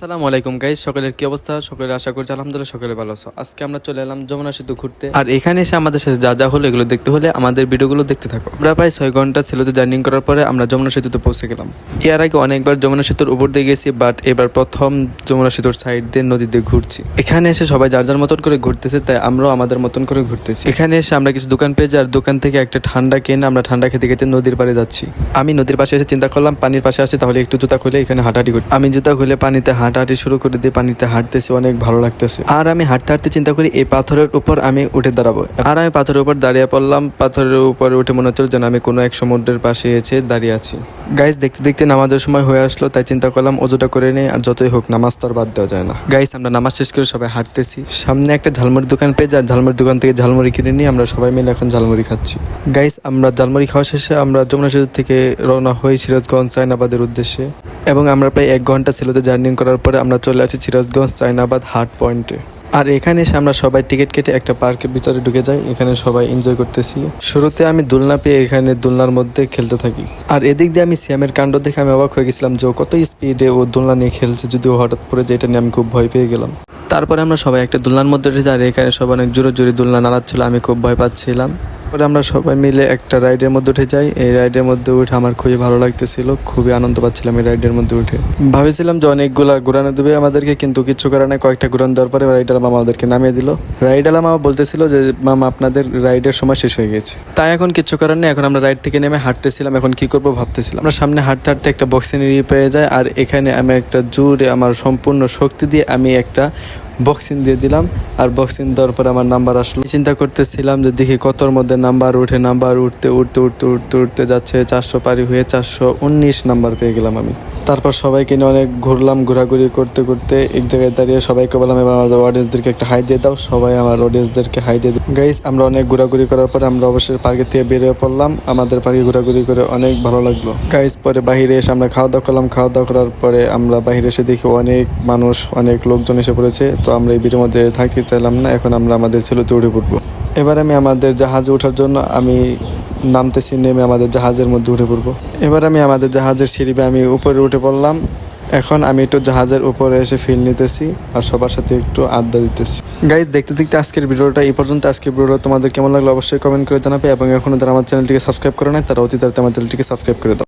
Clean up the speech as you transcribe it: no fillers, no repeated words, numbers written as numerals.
আসসালামু আলাইকুম গাইস, সকলের কি অবস্থা? সকলে আশা করছি আলহামদুলিল্লাহ সকলে ভালো আছো। আজকে আমরা চলে এলাম যমুনা সেতু ঘুরতে, আর এখানে এসে আমাদের সাথে যা যা হলো এগুলো দেখতে হলে আমাদের ভিডিওগুলো দেখতে থাকো। আমরা প্রায় 6 ঘন্টা ছেলেতে জার্নি করার পরে আমরা যমুনা সেতুতে পৌঁছে গেলাম। এর আগে অনেকবার যমুনা সেতুর উপর দিয়ে গেছি, বাট এবার প্রথম যমুনা সেতুর সাইড দিয়ে নদী দিয়ে ঘুরছি। এখানে এসে সবাই যার যার মতন করে ঘুরতেছে, তাই আমরাও আমাদের মতন করে ঘুরতেছি। এখানে এসে আমরা কিছু দোকান পেয়েছি, আর দোকান থেকে একটা ঠান্ডা কিনে আমরা ঠান্ডা খেতে খেতে নদীর পাড়ে যাচ্ছি। আমি নদীর পাশে এসে চিন্তা করলাম পানির পাশে আসি, তাহলে একটু জুতা খুলে এখানে হাঁটাহাঁটি করি। আমি জুতা খুলে পানিতে হাঁটাহাঁটি শুরু করে দিয়ে পানিতে হাঁটতেছি, অনেক ভালো লাগতেছে। আর আমি হাঁটতে হাঁটতে চিন্তা করি এই পাথরের উপর আমি উঠে দাঁড়াবো। আর আমি পাথরের উপর দাঁড়িয়ে পড়লাম। পাথরের উপরে উঠে মনে হচ্ছিল যেন আমি কোনো এক সমুদ্রের পাশে এসে দাঁড়িয়ে আছি। গাইস, দেখতে দেখতে নামাজের সময় হয়ে আসলো, তাই চিন্তা করলাম অজুটা করে নেই, আর যতই হোক নামাজ তো আর বাদ দেওয়া যায় না। গাইস, আমরা নামাজ শেষ করে সবাই হাঁটতেছি। সামনে একটা ঝালমুড়ির দোকান পেয়ে যাই, ঝালমুড়ির দোকান থেকে ঝালমুড়ি কিনে নিয়ে আমরা সবাই মিলে এখন ঝালমুড়ি খাচ্ছি। গাইস, আমরা ঝালমুড়ি খাওয়া শেষে আমরা যমুনা সেতু থেকে রওনা হই সিরাজগঞ্জ চায়নাবাদের উদ্দেশ্যে, এবং আমরা প্রায় 1 ঘন্টা ছেলেতে জার্নি করার পরে আমরা চলে আসি সিরাজগঞ্জ চায়নাবাদ হাট পয়েন্টে। আর এখানে এসে আমরা সবাই টিকিট কেটে একটা পার্কের ভিতরে ঢুকে যাই। এখানে সবাই এনজয় করতেছি। শুরুতে আমি দোলনা পেয়ে এখানে দোলনার মধ্যে খেলতে থাকি। আর এদিক দিয়ে আমি সিয়ামের কাণ্ড দেখে আমি অবাক হয়ে গেছিলাম যে ও কত স্পিডে ও দোলনা নিয়ে খেলছে, যদিও হঠাৎ পড়ে যে এটা নিয়ে আমি খুব ভয় পেয়ে গেলাম। তারপরে আমরা সবাই একটা দোলনার মধ্যে উঠে যাই, আর এখানে সবাই অনেক জোরে জোরে দোলনা নাড়াচ্ছিল, আমি খুব ভয় পাচ্ছিলাম। পরে আমরা সবাই মিলে একটা রাইডের মধ্যে উঠে যাই। এই রাইডের মধ্যে উঠে আমার খুবই ভালো লাগতেছিল, খুবই আনন্দ পাচ্ছিলাম এই রাইডের মধ্যে উঠে। ভাবেছিলাম যে অনেকগুলা ঘুরানো দেবে আমাদেরকে, কিন্তু কিছু করার নাই। কয়েকটা ঘুরানো দেওয়ার পরে রাইডার মামা আমাদেরকে নামিয়ে দিল। রাইডার মামা বলতেছিল যে মামা আপনাদের রাইডের সময় শেষ হয়ে গেছে, তাই এখন কিছু করার নেই। এখন আমরা রাইড থেকে নেমে হাঁটতেছিলাম, এখন কি করবো ভাবতেছিলাম। আমরা সামনে হাঁটতে হাঁটতে একটা বক্সিং এরিয়া পেয়ে যায়, আর এখানে আমি একটা জোরে আমার সম্পূর্ণ শক্তি দিয়ে আমি একটা বক্সিং দিয়ে দিলাম। আর বক্সিং দেওয়ার পর আমার নাম্বার আসলো। চিন্তা করতেছিলাম যে দেখি কতর মধ্যে নাম্বার উঠে। নাম্বার উঠতে উঠতে উঠতে উঠতে উঠতে যাচ্ছে 400 পারি হয়ে 419 নাম্বার পেয়ে গেলাম আমি। তারপর সবাইকে নিয়ে অনেক ঘুরলাম, ঘোরাঘুরি করতে করতে এক জায়গায় দাঁড়িয়ে সবাইকে বললাম এবার আমাদের অডিয়েন্সদেরকে একটা হাই দিয়ে দাও। সবাই আমার অডিয়েন্সদেরকে হাই দিয়ে দিই। গাইস, আমরা অনেক ঘোরাঘুরি করার পরে আমরা অবশ্যই পার্কের থেকে বেরিয়ে পড়লাম। আমাদের পার্কে ঘোরাঘুরি করে অনেক ভালো লাগলো। গাইস, পরে বাহিরে এসে আমরা খাওয়া দাওয়া করলাম। খাওয়া দাওয়া করার পরে আমরা বাহিরে এসে দেখি অনেক মানুষ, অনেক লোকজন এসে পড়েছে। তো আমরা এই ভিডিওর মধ্যে থাকতে চাইলাম না, এখন আমরা আমাদের ছেলেতে উঠে পড়বো। এবার আমি আমাদের জাহাজে ওঠার জন্য আমি নামতেছি, নেমে আমাদের জাহাজের মধ্যে উঠে পড়বো। এবার আমি আমাদের জাহাজের সিঁড়ি বেয়ে আমি উপরে উঠে পড়লাম। এখন আমি একটু জাহাজের উপরে এসে ফিল নিতেছি আর সবার সাথে একটু আড্ডা দিতেছি। গাইজ, দেখতে দেখতে আজকের ভিডিওটা এই পর্যন্ত। আজকের ভিডিওটা তোমাদের কেমন লাগলো অবশ্যই কমেন্ট করে জানাবে, এবং এখনো যারা আমার চ্যানেলটিকে সাবস্ক্রাইব করে নাই তারা অতি তাড়াতাড়ি আমার চ্যানেলটিকে সাবস্ক্রাইব করে দাও।